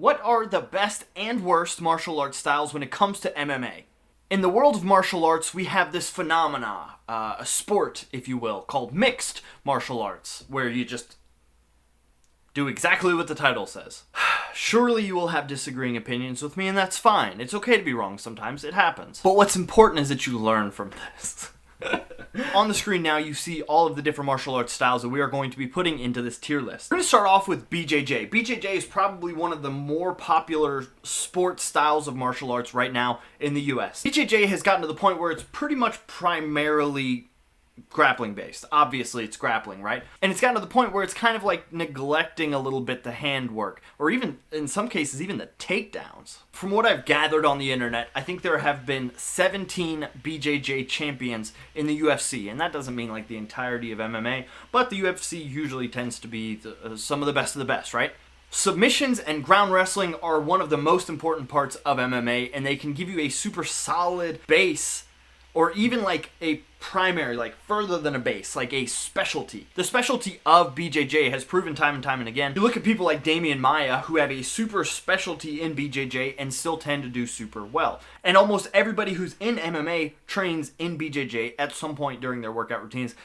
What are the best and worst martial arts styles when it comes to MMA? In the world of martial arts, we have this phenomena, a sport, if you will, called mixed martial arts, where you just do exactly what the title says. Surely you will have disagreeing opinions with me, and that's fine. It's okay to be wrong sometimes, it happens. But what's important is that you learn from this. On the screen now, you see all of the different martial arts styles that we are going to be putting into this tier list. We're going to start off with BJJ. BJJ is probably one of the more popular sports styles of martial arts right now in the US. BJJ has gotten to the point where it's pretty much primarily grappling based. Obviously it's grappling, right? And it's gotten to the point where it's kind of like neglecting a little bit the handwork, or even in some cases even the takedowns. From what I've gathered on the internet, I think there have been 17 BJJ champions in the UFC, and that doesn't mean like the entirety of MMA, but the UFC usually tends to be some of the best, right? Submissions and ground wrestling are one of the most important parts of MMA, and they can give you a super solid base, or even like a primary, like further than a base, like a specialty. The specialty of BJJ has proven time and time and again. You look at people like Damian Maia, who have a super specialty in BJJ and still tend to do super well. And almost everybody who's in MMA trains in BJJ at some point during their workout routines.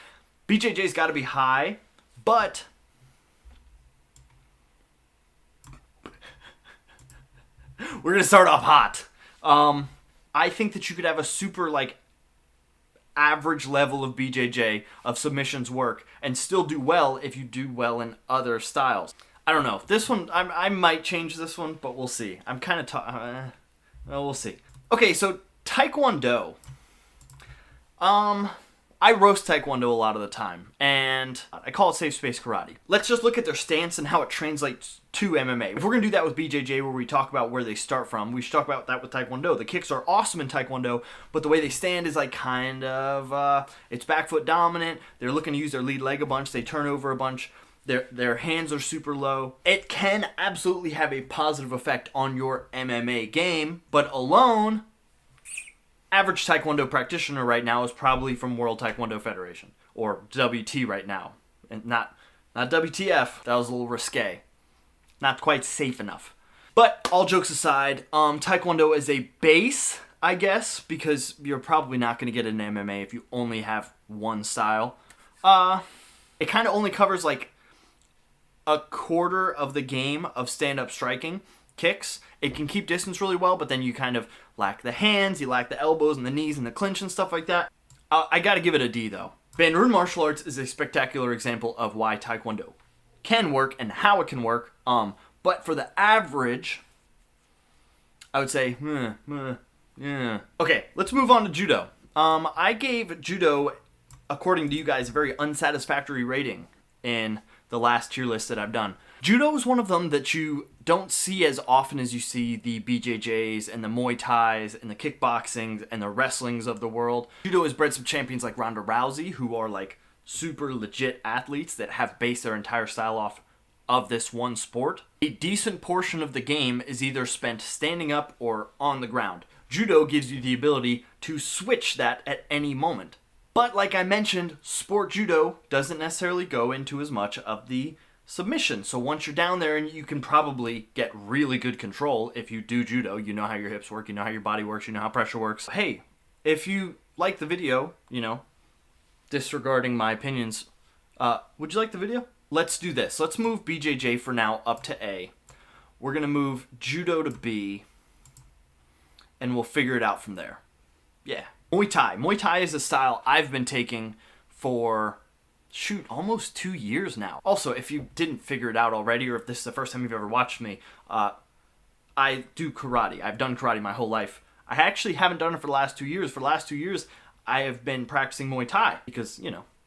BJJ's got to be high, but we're going to start off hot. I think that you could have a super like average level of BJJ of submissions work and still do well if you do well in other styles. I don't know. This one, I might change this one, but we'll see. I'm kind of well, we'll see. Okay, so Taekwondo. I roast Taekwondo a lot of the time, and I call it safe space karate. Let's just look at their stance and how it translates to MMA. If we're going to do that with BJJ, where we talk about where they start from, we should talk about that with Taekwondo. The kicks are awesome in Taekwondo, but the way they stand is like kind of, it's back foot dominant. They're looking to use their lead leg a bunch. They turn over a bunch. Their hands are super low. It can absolutely have a positive effect on your MMA game, but alone, average Taekwondo practitioner right now is probably from World Taekwondo Federation, or WT right now, and not WTF. That was a little risque, not quite safe enough. But all jokes aside, Taekwondo is a base, I guess, because you're probably not going to get an MMA if you only have one style. It kind of only covers like a quarter of the game of stand-up striking. Kicks. It can keep distance really well, but then you kind of lack the hands, you lack the elbows and the knees and the clinch and stuff like that. I gotta give it a D though. Banrun martial arts is a spectacular example of why Taekwondo can work and how it can work. But for the average, I would say, yeah. Okay, let's move on to Judo. I gave Judo, according to you guys, a very unsatisfactory rating in the last tier list that I've done. Judo is one of them that you don't see as often as you see the BJJs and the Muay Thais and the kickboxings and the wrestlings of the world. Judo has bred some champions like Ronda Rousey, who are like super legit athletes that have based their entire style off of this one sport. A decent portion of the game is either spent standing up or on the ground. Judo gives you the ability to switch that at any moment. But like I mentioned, sport judo doesn't necessarily go into as much of the submission. So once you're down there, and you can probably get really good control if you do judo. You know how your hips work, you know how your body works, you know how pressure works. Hey, if you like the video, disregarding my opinions, would you like the video? Let's do this. Let's move BJJ for now up to A. We're going to move judo to B, and we'll figure it out from there. Yeah. Muay Thai. Muay Thai is a style I've been taking for, almost 2 years now. Also, if you didn't figure it out already, or if this is the first time you've ever watched me, I do karate. I've done karate my whole life. I actually haven't done it for the last 2 years. For the last 2 years, I have been practicing Muay Thai because,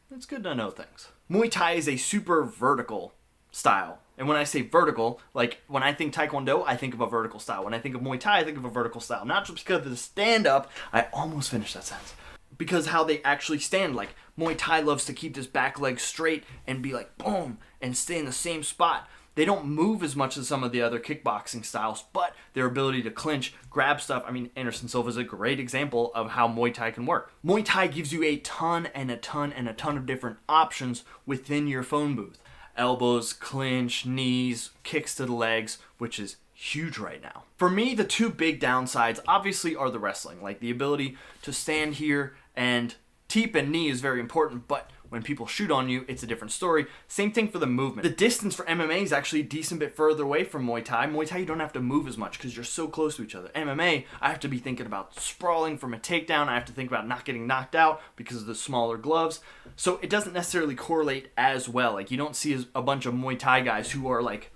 it's good to know things. Muay Thai is a super vertical style. And when I say vertical, like when I think Taekwondo, I think of a vertical style. When I think of Muay Thai, I think of a vertical style. Not just because of the stand-up. I almost finished that sentence. Because how they actually stand. Like Muay Thai loves to keep this back leg straight and be like boom and stay in the same spot. They don't move as much as some of the other kickboxing styles, but their ability to clinch, grab stuff. I mean, Anderson Silva is a great example of how Muay Thai can work. Muay Thai gives you a ton and a ton and a ton of different options within your phone booth. Elbows, clinch, knees, kicks to the legs, which is huge right now. For me, the two big downsides obviously are the wrestling. Like the ability to stand here and teep and knee is very important, but when people shoot on you, it's a different story. Same thing for the movement. The distance for MMA is actually a decent bit further away from Muay Thai. Muay Thai, you don't have to move as much because you're so close to each other. MMA, I have to be thinking about sprawling from a takedown. I have to think about not getting knocked out because of the smaller gloves. So it doesn't necessarily correlate as well. Like you don't see a bunch of Muay Thai guys who are like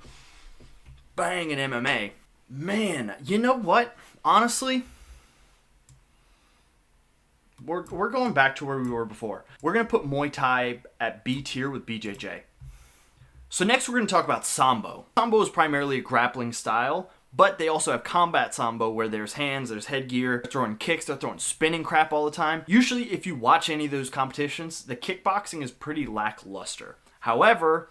bang in MMA. Man, you know what? Honestly, we're going back to where we were before. We're going to put Muay Thai at B tier with BJJ. So next we're going to talk about Sambo. Sambo is primarily a grappling style, but they also have combat Sambo where there's hands, there's headgear, they're throwing kicks, they're throwing spinning crap all the time. Usually if you watch any of those competitions, the kickboxing is pretty lackluster. However,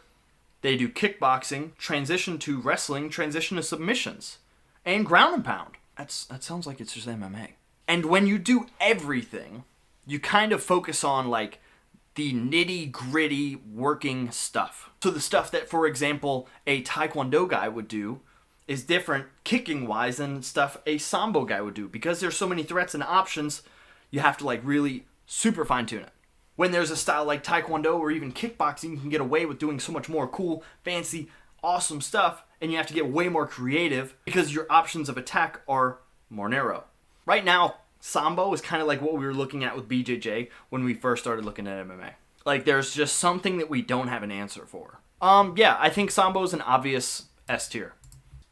they do kickboxing, transition to wrestling, transition to submissions, and ground and pound. That sounds like it's just MMA. And when you do everything, you kind of focus on like the nitty gritty working stuff. So the stuff that, for example, a Taekwondo guy would do is different kicking wise than stuff a Sambo guy would do. Because there's so many threats and options, you have to like really super fine tune it. When there's a style like Taekwondo or even kickboxing, you can get away with doing so much more cool, fancy, awesome stuff, and you have to get way more creative because your options of attack are more narrow. Right now, Sambo is kind of like what we were looking at with BJJ when we first started looking at MMA. Like, there's just something that we don't have an answer for. Yeah, I think Sambo is an obvious S tier.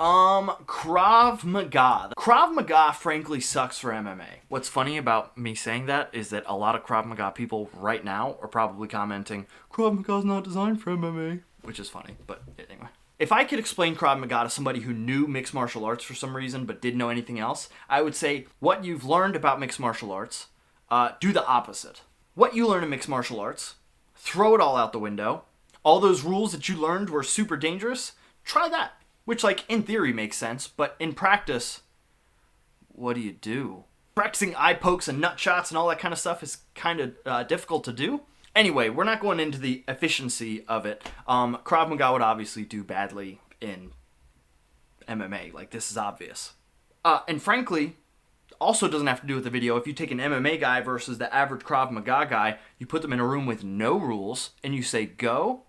Krav Maga. Krav Maga frankly sucks for MMA. What's funny about me saying that is that a lot of Krav Maga people right now are probably commenting, Krav Maga's not designed for MMA. Which is funny, but anyway. If I could explain Krav Maga to somebody who knew mixed martial arts for some reason but didn't know anything else, I would say what you've learned about mixed martial arts, do the opposite. What you learn in mixed martial arts, throw it all out the window. All those rules that you learned were super dangerous, try that. Which, like, in theory makes sense, but in practice, what do you do? Practicing eye pokes and nut shots and all that kind of stuff is kind of difficult to do. Anyway, we're not going into the efficiency of it. Krav Maga would obviously do badly in MMA. Like, this is obvious. And frankly, also doesn't have to do with the video. If you take an MMA guy versus the average Krav Maga guy, you put them in a room with no rules, and you say, go,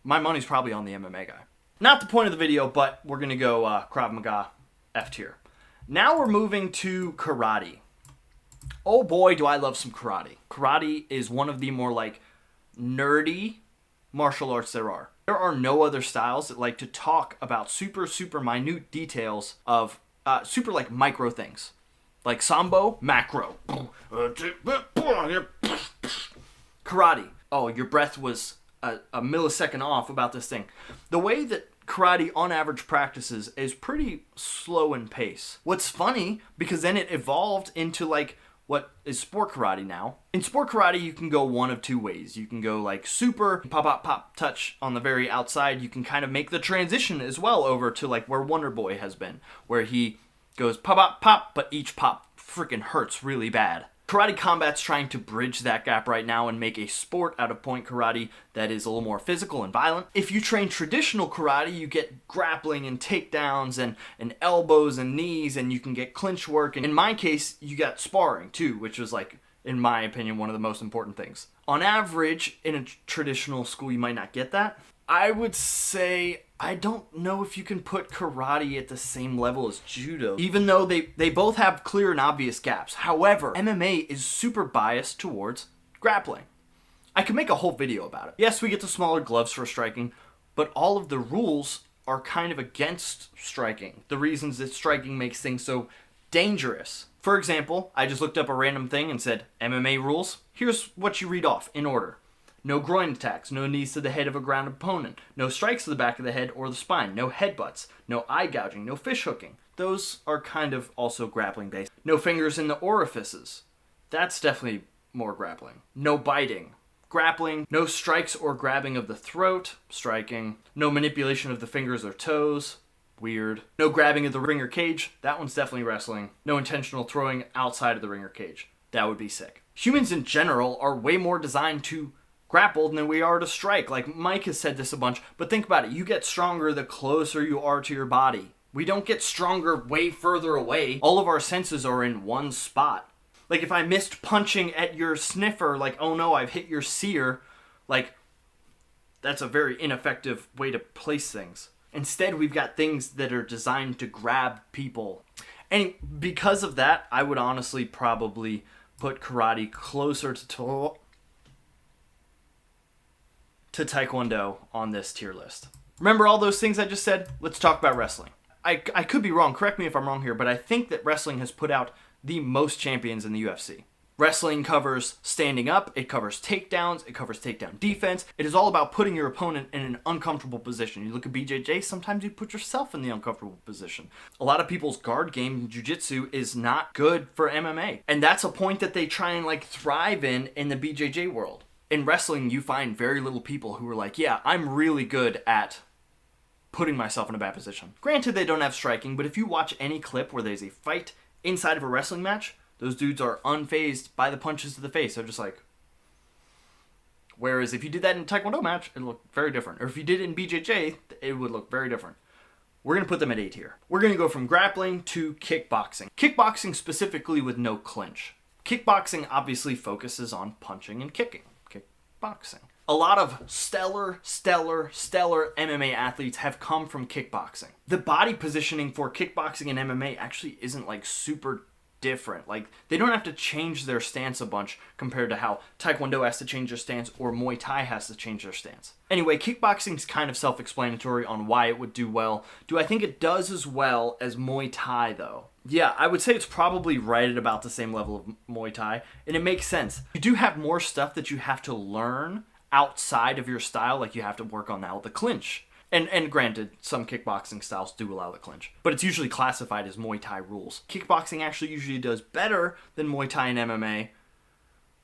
my money's probably on the MMA guy. Not the point of the video, but we're going to go Krav Maga F tier. Now we're moving to karate. Oh boy, do I love some karate. Karate is one of the more like nerdy martial arts there are. There are no other styles that like to talk about super minute details of super like micro things. Like Sambo, macro. Karate. Oh, your breath was a millisecond off about this thing. The way that karate on average practices is pretty slow in pace. What's funny, because then it evolved into like what is sport karate now. In sport karate, you can go one of two ways. You can go like super pop, touch on the very outside. You can kind of make the transition as well over to like where Wonder Boy has been, where he goes pop, but each pop freaking hurts really bad. Karate Combat's trying to bridge that gap right now and make a sport out of point karate that is a little more physical and violent. If you train traditional karate, you get grappling and takedowns and elbows and knees, and you can get clinch work. And in my case, you got sparring too, which was like, in my opinion, one of the most important things. On average, in a traditional school, you might not get that. I would say, I don't know if you can put karate at the same level as judo, even though they both have clear and obvious gaps. However, MMA is super biased towards grappling. I could make a whole video about it. Yes, we get the smaller gloves for striking, but all of the rules are kind of against striking. The reasons that striking makes things so dangerous. For example, I just looked up a random thing and said, MMA rules. Here's what you read off in order. No groin attacks, no knees to the head of a ground opponent, no strikes to the back of the head or the spine, no headbutts, no eye gouging, no fish hooking. Those are kind of also grappling based. No fingers in the orifices. That's definitely more grappling. No biting. Grappling. No strikes or grabbing of the throat. Striking. No manipulation of the fingers or toes. Weird. No grabbing of the ringer cage. That one's definitely wrestling. No intentional throwing outside of the ringer cage. That would be sick. Humans in general are way more designed to grapple than we are to strike. Like Mike has said this a bunch, but think about it. You get stronger the closer you are to your body. We don't get stronger way further away. All of our senses are in one spot. Like if I missed punching at your sniffer, like, oh no, I've hit your sear, like that's a very ineffective way to place things. Instead, we've got things that are designed to grab people. And because of that, I would honestly probably put karate closer to Taekwondo on this tier list. Remember all those things I just said? Let's talk about wrestling. I could be wrong, correct me if I'm wrong here, but I think that wrestling has put out the most champions in the UFC. Wrestling covers standing up, it covers takedowns, it covers takedown defense. It is all about putting your opponent in an uncomfortable position. You look at BJJ, sometimes you put yourself in the uncomfortable position. A lot of people's guard game in Jiu Jitsu is not good for MMA. And that's a point that they try and like thrive in the BJJ world. In wrestling, you find very little people who are like, yeah, I'm really good at putting myself in a bad position. Granted, they don't have striking, but if you watch any clip where there's a fight inside of a wrestling match, those dudes are unfazed by the punches to the face. They're just like... Whereas if you did that in a Taekwondo match, it'd look very different. Or if you did it in BJJ, it would look very different. We're going to put them at A tier. We're going to go from grappling to kickboxing. Kickboxing specifically with no clinch. Kickboxing obviously focuses on punching and kicking. Kickboxing. A lot of stellar MMA athletes have come from kickboxing. The body positioning for kickboxing and MMA actually isn't like super different. Like they don't have to change their stance a bunch compared to how Taekwondo has to change their stance or Muay Thai has to change their stance. Anyway, kickboxing's kind of self-explanatory on why it would do well. Do I think it does as well as Muay Thai though? Yeah, I would say it's probably right at about the same level of Muay Thai, and it makes sense. You do have more stuff that you have to learn outside of your style, like you have to work on now the clinch. And granted, some kickboxing styles do allow the clinch, but it's usually classified as Muay Thai rules. Kickboxing actually usually does better than Muay Thai and MMA,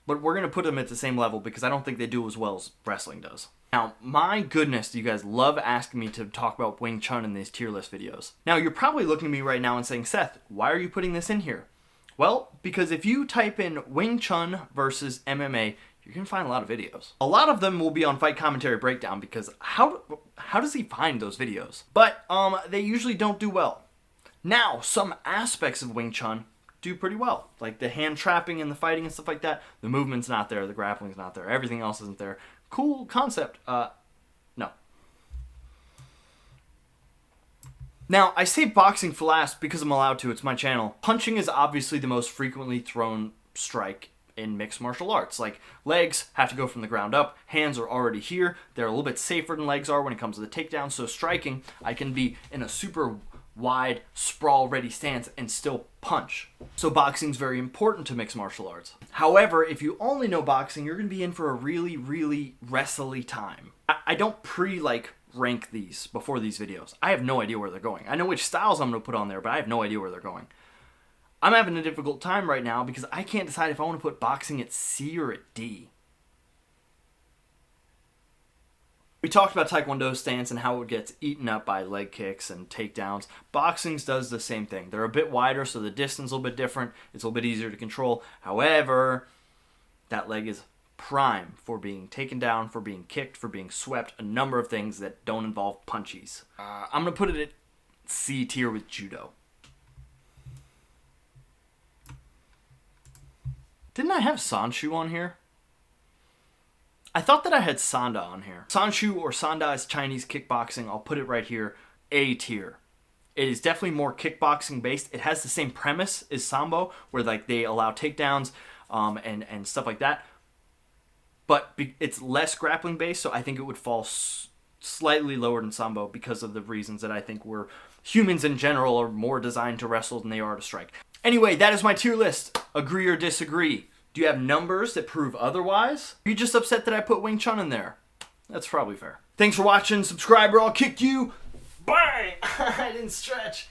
but we're going to put them at the same level because I don't think they do as well as wrestling does. Now, my goodness, you guys love asking me to talk about Wing Chun in these tier list videos. Now, you're probably looking at me right now and saying, Seth, why are you putting this in here? Well, because if you type in Wing Chun versus MMA, you're going to find a lot of videos. A lot of them will be on Fight Commentary Breakdown because how does he find those videos? But they usually don't do well. Now, some aspects of Wing Chun do pretty well. Like the hand trapping and the fighting and stuff like that. The movement's not there, the grappling's not there, everything else isn't there. Cool concept. No. Now, I say boxing for last because I'm allowed to, it's my channel. Punching is obviously the most frequently thrown strike in mixed martial arts. Like legs have to go from the ground up, hands are already here, they're a little bit safer than legs are when it comes to the takedown, so striking, I can be in a super wide, sprawl ready stance and still punch. So boxing's very important to mixed martial arts. However, if you only know boxing, you're going to be in for a really wrestly time. I don't rank these before these videos. I have no idea where they're going. I know which styles I'm going to put on there, but I have no idea where they're going. I'm having a difficult time right now because I can't decide if I want to put boxing at C or at D. We talked about Taekwondo's stance and how it gets eaten up by leg kicks and takedowns. Boxing's does the same thing. They're a bit wider, so the distance is a little bit different. It's a little bit easier to control. However, that leg is prime for being taken down, for being kicked, for being swept, a number of things that don't involve punchies. I'm going to put it at C tier with Judo. Didn't I have Sanshou on here? I thought that I had Sanda on here. Sanshou or Sanda is Chinese kickboxing. I'll put it right here. A tier. It is definitely more kickboxing based. It has the same premise as Sambo, where like they allow takedowns and stuff like that. But it's less grappling based, so I think it would fall slightly lower than Sambo because of the reasons that I think humans in general are more designed to wrestle than they are to strike. Anyway, that is my tier list. Agree or disagree? Do you have numbers that prove otherwise? Are you just upset that I put Wing Chun in there? That's probably fair. Thanks for watching. Subscribe or I'll kick you. Bang! I didn't stretch.